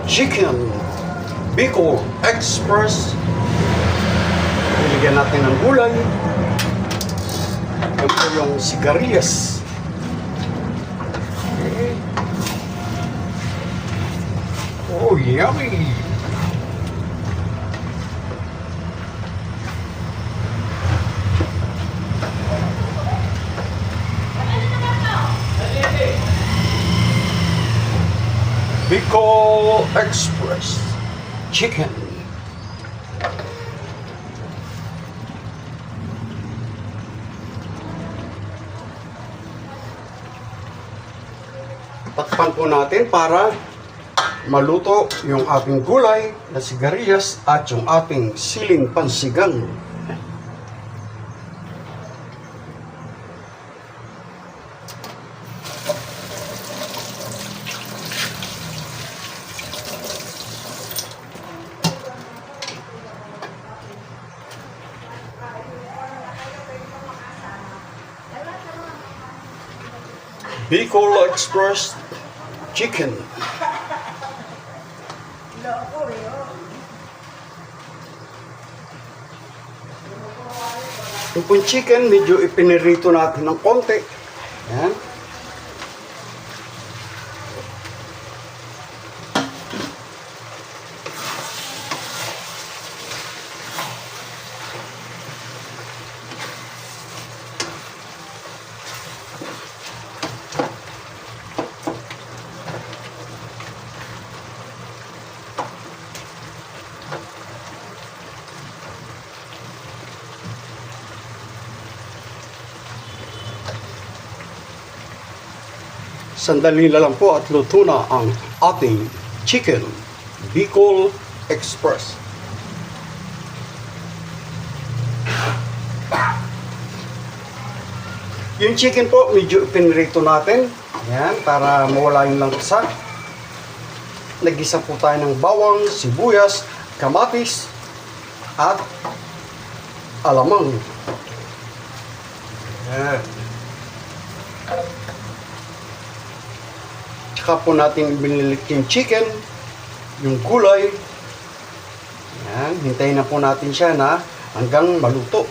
Chicken Bicol Express. Nilagyan natin ng gulay. Yan po yung sigarilyas. Okay. Oh, yummy! Bicol Express Chicken. Takpan po natin para maluto yung ating gulay na sigarilyas at yung ating siling pansigang. Bicol Express Chicken. Yung pong chicken, medyo ipinirito natin ng konti. Ayan. Sandali na lang po at luto na ang ating Chicken Bicol Express. Yung chicken po, medyo pinrito natin. Ayan, para mawala yung langsa. Nag-isa po tayo ng bawang, sibuyas, kamatis, at alamang. Ayan. Tsaka po natin binilit yung chicken, yung gulay. Ayan, hintayin na po natin siya na hanggang maluto.